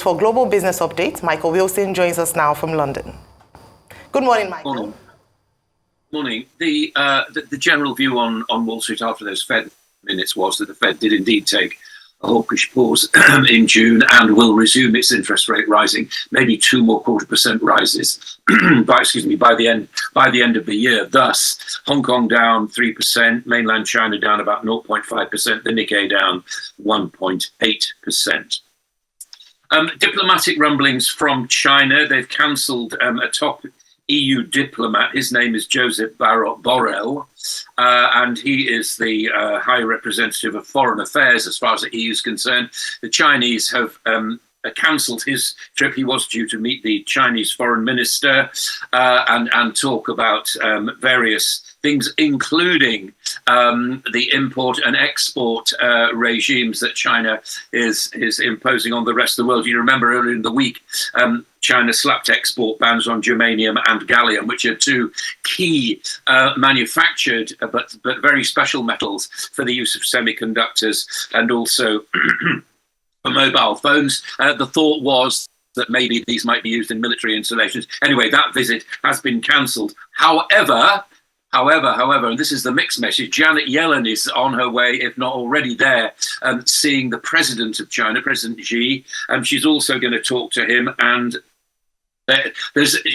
for Global Business Update. Michael Wilson joins us now from London. Good morning, Michael. Morning. The general view on Wall Street after those Fed minutes was that the Fed did indeed take a hawkish pause in June and will resume its interest rate rising, maybe 2 more 0.25% rises by the end of the year. Thus, Hong Kong down 3%, mainland China down about 0.5%, the Nikkei down 1.8%. Diplomatic rumblings from China. They've cancelled a top EU diplomat. His name is Joseph Borrell, and he is the High Representative of Foreign Affairs as far as the EU is concerned. The Chinese have cancelled his trip. He was due to meet the Chinese foreign minister and talk about various things, including the import and export regimes that China is imposing on the rest of the world. You remember earlier in the week, China slapped export bans on germanium and gallium, which are 2 key manufactured but very special metals for the use of semiconductors and also for mobile phones. The thought was that maybe these might be used in military installations. Anyway, that visit has been cancelled. However, and this is the mixed message, Janet Yellen is on her way, if not already there, seeing the president of China, President Xi. She's also going to talk to him, and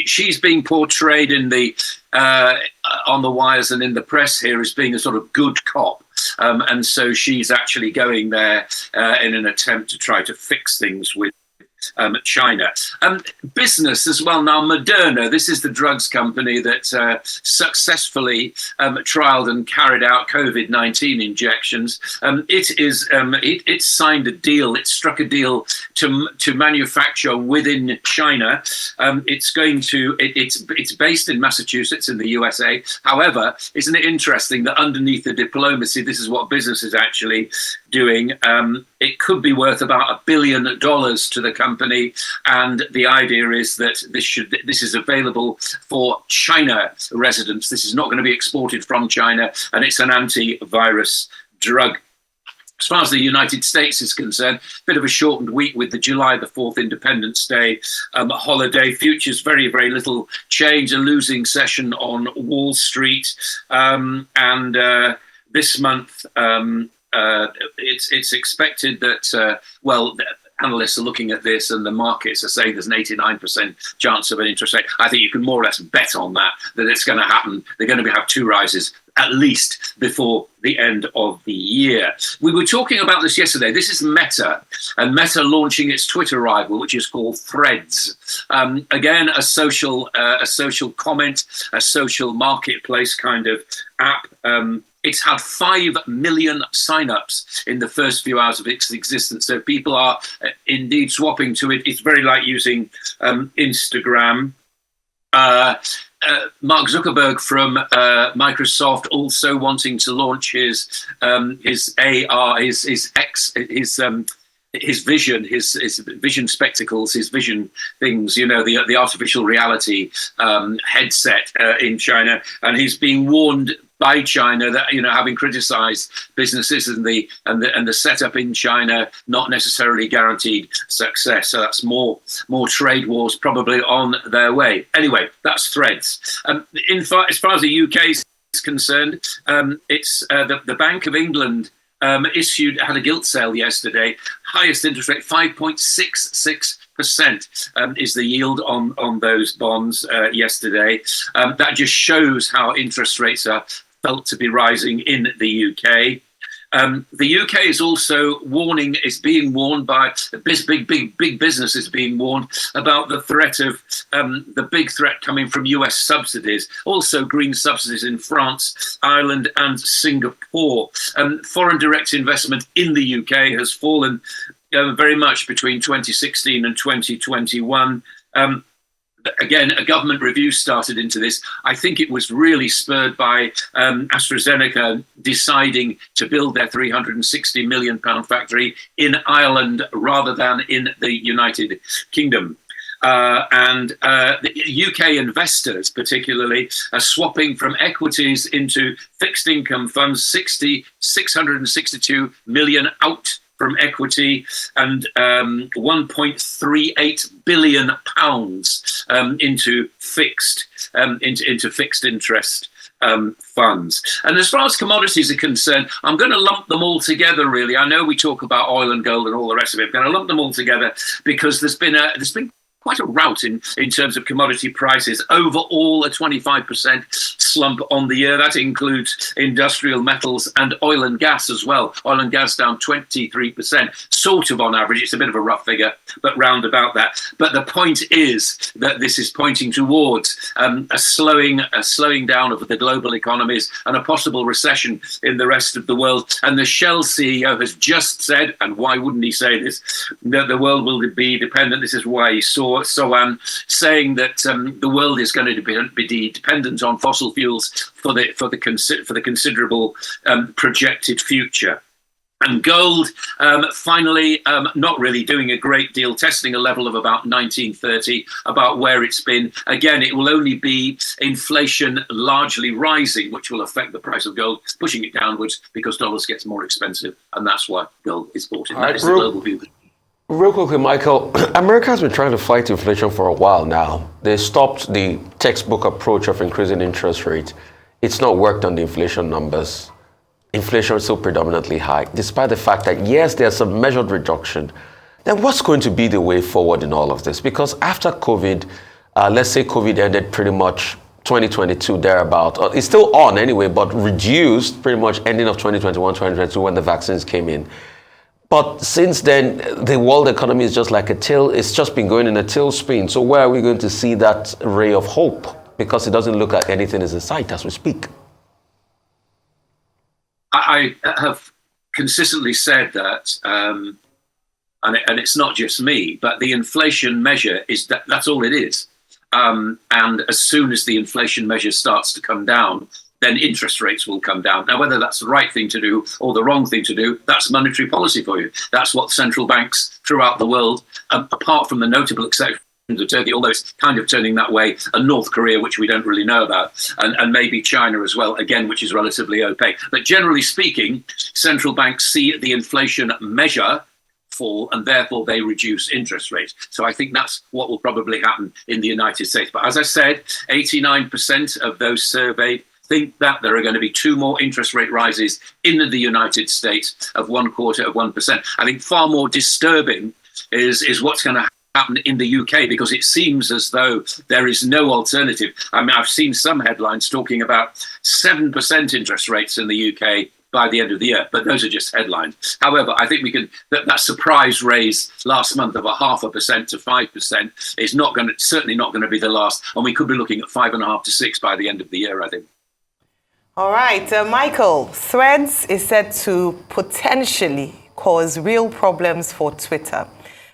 she's being portrayed in the on the wires and in the press here as being a sort of good cop. And so she's actually going there in an attempt to try to fix things with China. Business as well now. Moderna, this is the drugs company that successfully trialed and carried out COVID-19 injections. It signed a deal. It struck a deal to manufacture within China. It's based in Massachusetts in the USA. However, isn't it interesting that underneath the diplomacy, this is what business is actually doing. It could be worth about $1 billion to the company, and the idea is that this is available for China residents. This is not going to be exported from China, and it's an antivirus drug. As far as the United States is concerned, a bit of a shortened week with the July the 4th Independence Day holiday. Futures, very, very little change. A losing session on Wall Street, and this month. It's expected that, analysts are looking at this and the markets are saying there's an 89% chance of an interest rate. I think you can more or less bet on that it's going to happen. They're going to have 2 rises at least before the end of the year. We were talking about this yesterday. This is Meta, and Meta launching its Twitter rival, which is called Threads. Again, a social comment, a social marketplace kind of app. It's had 5 million signups in the first few hours of its existence. So people are indeed swapping to it. It's very like using Instagram. Mark Zuckerberg from Microsoft also wanting to launch his AR, his vision spectacles, his vision things, the artificial reality headset in China, and he's being warned by China that, having criticized businesses and the setup in China, not necessarily guaranteed success. So that's more trade wars probably on their way. Anyway, that's Threads. As far as the UK is concerned, it's the Bank of England had a gilt sale yesterday. Highest interest rate, 5.66%, is the yield on those bonds yesterday. That just shows how interest rates are felt to be rising in the UK. The UK is also being warned by big businesses being warned about the threat of the big threat coming from US subsidies, also green subsidies in France, Ireland and Singapore. Foreign direct investment in the UK has fallen very much between 2016 and 2021. Again, a government review started into this. I think it was really spurred by AstraZeneca deciding to build their £360 million factory in Ireland rather than in the United Kingdom. And the UK investors particularly are swapping from equities into fixed income funds, 662 million out from equity and 1.38 billion pounds into fixed interest funds. And as far as commodities are concerned, I'm going to lump them all together, really. I know we talk about oil and gold and all the rest of it. I'm going to lump them all together because there's been quite a rout in terms of commodity prices. Overall, a 25% slump on the year. That includes industrial metals and oil and gas as well. Oil and gas down 23%, sort of on average. It's a bit of a rough figure, but round about that. But the point is that this is pointing towards a slowing down of the global economies and a possible recession in the rest of the world. And the Shell CEO has just said, and why wouldn't he say this, that the world will be dependent. This is why he saw Soan saying that the world is going to be dependent on fossil fuels for the considerable projected future. And gold, finally, not really doing a great deal, testing a level of about 1930, about where it's been. Again, it will only be inflation largely rising, which will affect the price of gold, pushing it downwards because dollars gets more expensive. And that's why gold is bought in. That is the global view. Real quickly, Michael, America has been trying to fight inflation for a while now. They stopped the textbook approach of increasing interest rates. It's not worked on the inflation numbers. Inflation is still predominantly high, despite the fact that, yes, there's a measured reduction. Then what's going to be the way forward in all of this? Because after COVID, let's say COVID ended pretty much 2022, thereabout. It's still on anyway, but reduced pretty much ending of 2021, 2022 when the vaccines came in. But since then, the world economy is just like a tail. It's just been going in a tailspin. So where are we going to see that ray of hope? Because it doesn't look like anything is in sight as we speak. I have consistently said that, and it's not just me, but the inflation measure that's all it is. And as soon as the inflation measure starts to come down, then interest rates will come down. Now, whether that's the right thing to do or the wrong thing to do, that's monetary policy for you. That's what central banks throughout the world, apart from the notable exceptions of Turkey, although it's kind of turning that way, and North Korea, which we don't really know about, and maybe China as well, again, which is relatively opaque. But generally speaking, central banks see the inflation measure fall, and therefore they reduce interest rates. So I think that's what will probably happen in the United States. But as I said, 89% of those surveyed think that there are going to be 2 more interest rate rises in the United States of 0.25%. I think far more disturbing is what's going to happen in the UK, because it seems as though there is no alternative. I mean, I've seen some headlines talking about 7% interest rates in the UK by the end of the year, but those are just headlines. However, I think we can that surprise raise last month of 0.5% to 5% is certainly not going to be the last, and we could be looking at 5.5 to 6 by the end of the year, I think. All right, Michael, Threads is said to potentially cause real problems for Twitter.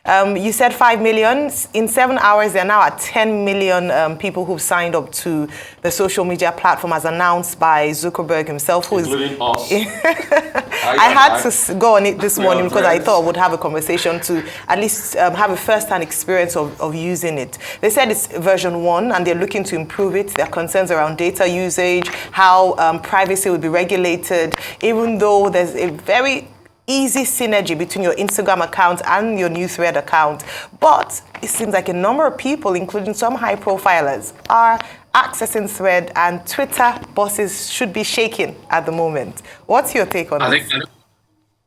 You said 5 million. In 7 hours, there are now at 10 million people who've signed up to the social media platform, as announced by Zuckerberg himself. Including us. I had to go on it this morning because I thought I would have a conversation to at least have a first-hand experience of using it. They said it's version 1 and they're looking to improve it. There are concerns around data usage, how privacy will be regulated, even though there's a very easy synergy between your Instagram account and your new Thread account. But it seems like a number of people, including some high profilers, are accessing Thread, and Twitter bosses should be shaking at the moment. What's your take on this?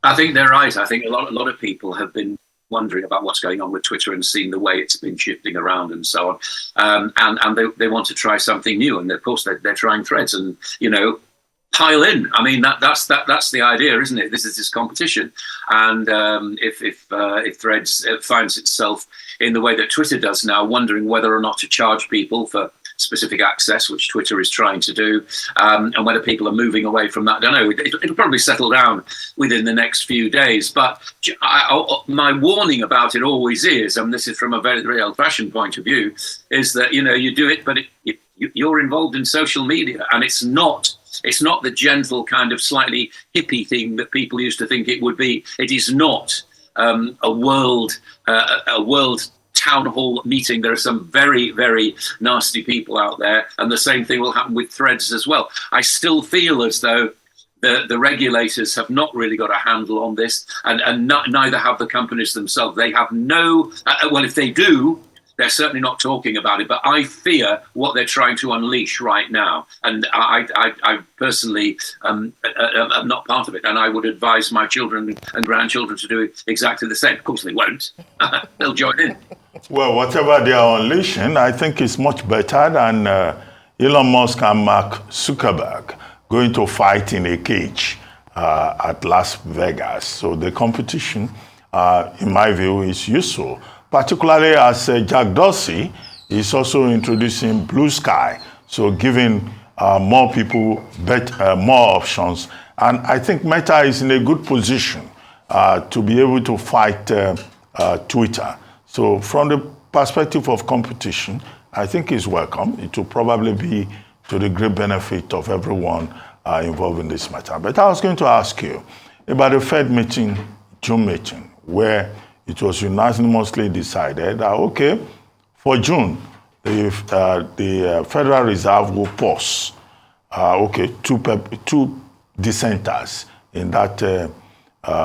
I think they're right. I think a lot of people have been wondering about what's going on with Twitter and seeing the way it's been shifting around and so on. And they want to try something new. And of course, they're trying Threads, and, pile in. I mean, that's the idea, isn't it? This is this competition, and if Threads finds itself in the way that Twitter does now, wondering whether or not to charge people for specific access, which Twitter is trying to do, and whether people are moving away from that, I don't know. It'll probably settle down within the next few days. But my warning about it always is, and this is from a very, very old-fashioned point of view, is that you do it, but you're involved in social media, and it's not the gentle kind of slightly hippie thing that people used to think it would be. It is not a world town hall meeting. There are some very, very nasty people out there, and the same thing will happen with Threads as well. I still feel as though The regulators have not really got a handle on this, and neither have the companies themselves. They have no, well, if they do, they're certainly not talking about it, but I fear what they're trying to unleash right now. And I personally am not part of it, and I would advise my children and grandchildren to do exactly the same. Of course they won't. They'll join in. Well, whatever they are unleashing, I think is much better than Elon Musk and Mark Zuckerberg going to fight in a cage at Las Vegas. So the competition, in my view, is useful, particularly as Jack Dorsey is also introducing Blue Sky, so giving more people more options. And I think Meta is in a good position to be able to fight Twitter. So from the perspective of competition, I think it's welcome. It will probably be to the great benefit of everyone involved in this matter. But I was going to ask you about the Fed meeting, June meeting, where it was unanimously decided that, okay, for June, the Federal Reserve will pause, two dissenters in that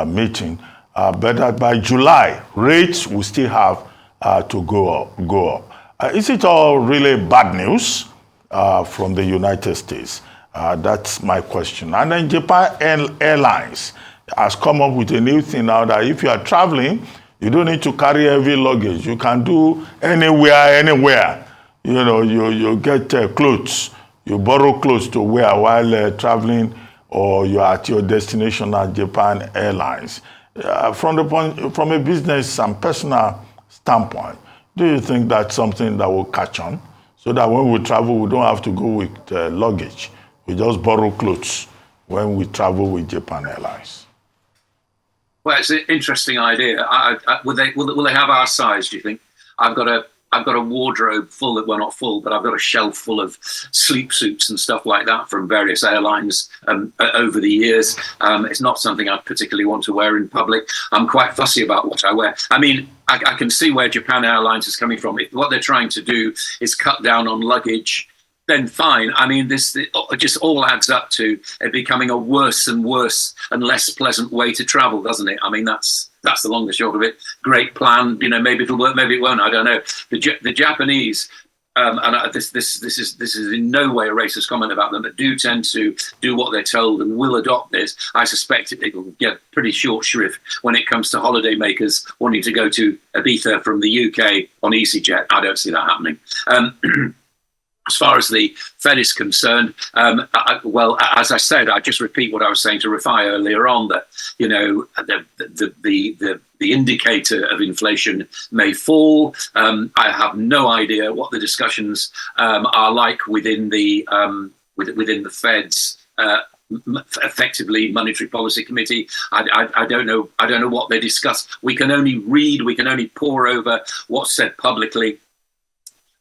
meeting, but that by July, rates will still have to go up. Is it all really bad news from the United States? That's my question. And then Japan Airlines has come up with a new thing now that if you are traveling, you don't need to carry heavy luggage. You can do anywhere. You know, you get clothes. You borrow clothes to wear while traveling, or you're at your destination at Japan Airlines. From a business and personal standpoint, do you think that's something that will catch on? So that when we travel, we don't have to go with luggage. We just borrow clothes when we travel with Japan Airlines. Well, it's an interesting idea. Will they have our size, do you think? I've got a wardrobe full of, well, not full, but I've got a shelf full of sleep suits and stuff like that from various airlines over the years. It's not something I particularly want to wear in public. I'm quite fussy about what I wear. I mean, I can see where Japan Airlines is coming from. If what they're trying to do is cut down on luggage, then fine. I mean, it just all adds up to it becoming a worse and worse and less pleasant way to travel, doesn't it? I mean, that's the long and short of it. Great plan, you know. Maybe it'll work, maybe it won't. I don't know. The Japanese, and this is in no way a racist comment about them, but do tend to do what they're told and will adopt this. I suspect it will get pretty short shrift when it comes to holiday makers wanting to go to Ibiza from the UK on EasyJet. I don't see that happening. As far as the Fed is concerned, well, as I said, I just repeat what I was saying to Rafai earlier on, that, you know, the indicator of inflation may fall. I have no idea what the discussions are like within the Fed's effectively monetary policy committee. I don't know what they discuss. We can only read, we can only pore over what's said publicly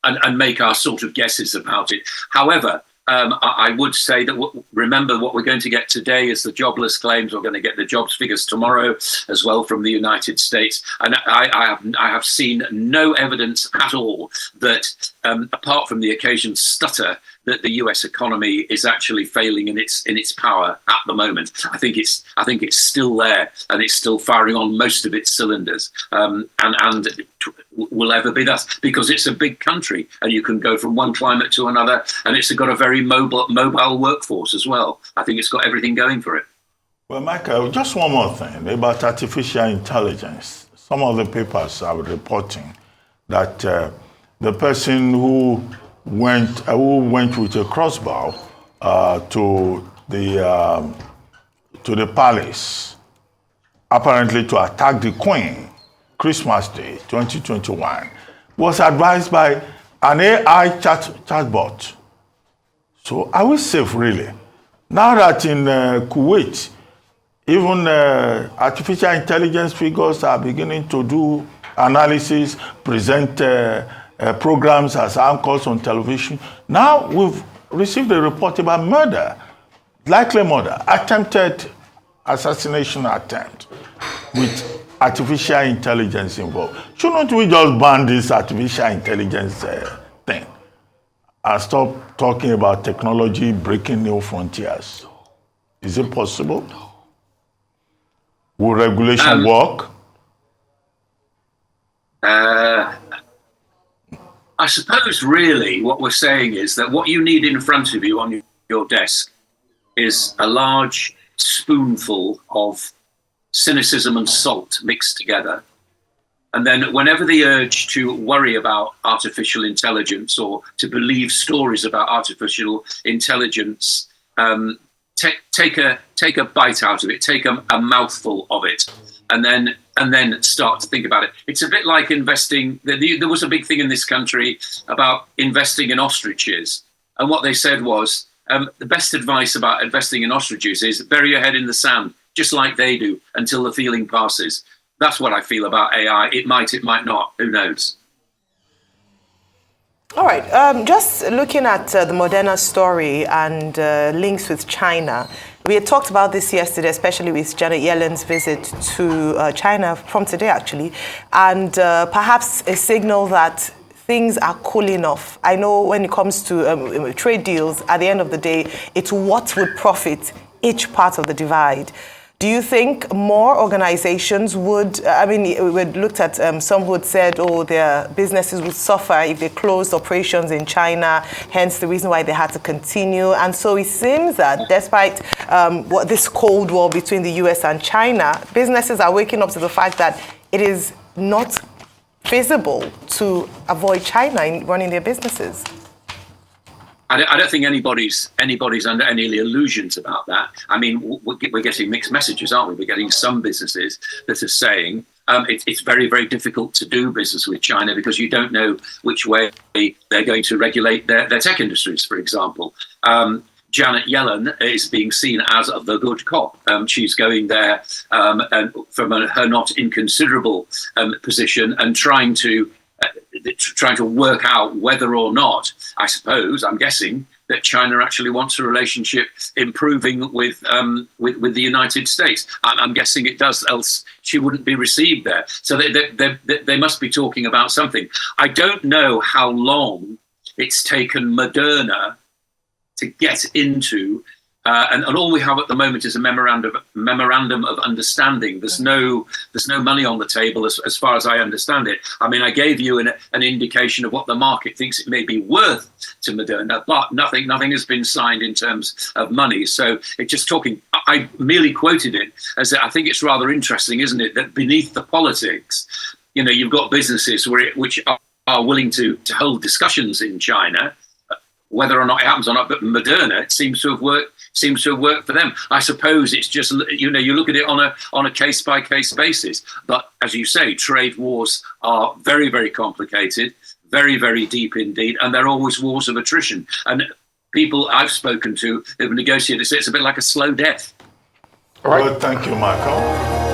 and make our sort of guesses about it. However, I would say that remember what we're going to get today is the jobless claims. We're going to get the jobs figures tomorrow as well from the United States. And I have seen no evidence at all that, apart from the occasion stutter, that the US economy is actually failing in its power at the moment. I think it's still there, and it's still firing on most of its cylinders, and it will ever be that, because it's a big country and you can go from one climate to another, and it's got a very mobile workforce as well. I think it's got everything going for it. Well, Michael, just one more thing about artificial intelligence. Some of the papers are reporting that the person who went with a crossbow to the palace, apparently to attack the Queen, Christmas Day 2021, was advised by an AI chatbot. So are we safe, really? Now that in Kuwait, even artificial intelligence figures are beginning to do analysis, present programs as anchors on television. Now we've received a report about murder, likely murder, attempted assassination attempt with artificial intelligence involved. Shouldn't we just ban this artificial intelligence thing and stop talking about technology breaking new frontiers? Is it possible? Will regulation work? I suppose really what we're saying is that what you need in front of you on your desk is a large spoonful of cynicism and salt mixed together. And then whenever the urge to worry about artificial intelligence or to believe stories about artificial intelligence, take a bite out of it, take a mouthful of it, and then start to think about it. It's a bit like investing. There was a big thing in this country about investing in ostriches. And what they said was, the best advice about investing in ostriches is bury your head in the sand, just like they do, until the feeling passes. That's what I feel about AI. It might not. Who knows? All right. Just looking at the Moderna story and links with China. We had talked about this yesterday, especially with Janet Yellen's visit to China from today, actually, and perhaps a signal that things are cooling off. I know when it comes to trade deals, at the end of the day, it's what would profit each part of the divide. Do you think more organizations would, we looked at some who had said, their businesses would suffer if they closed operations in China, hence the reason why they had to continue. And so it seems that despite this Cold War between the US and China, businesses are waking up to the fact that it is not feasible to avoid China in running their businesses. I don't think anybody's under any illusions about that. I mean, we're getting mixed messages, aren't we? We're getting some businesses that are saying it's very, very difficult to do business with China because you don't know which way they're going to regulate their tech industries, for example. Janet Yellen is being seen as the good cop. She's going there and from her not inconsiderable position and trying to work out whether or not, I'm guessing, that China actually wants a relationship improving with the United States. I'm guessing it does, else she wouldn't be received there. So they must be talking about something. I don't know how long it's taken Moderna to get into, and all we have at the moment is a memorandum of understanding. There's no money on the table as far as I understand it. I mean, I gave you an indication of what the market thinks it may be worth to Moderna, but nothing has been signed in terms of money. So it's just talking. I merely quoted it as I think it's rather interesting, isn't it, that beneath the politics, you've got businesses which are willing to hold discussions in China, whether or not it happens or not. But Moderna, it seems to have worked for them. I suppose it's just, you look at it on a case-by-case basis. But as you say, trade wars are very, very complicated, very, very deep indeed, and they're always wars of attrition. And people I've spoken to who've negotiated say it's a bit like a slow death. All right. Well, thank you, Michael.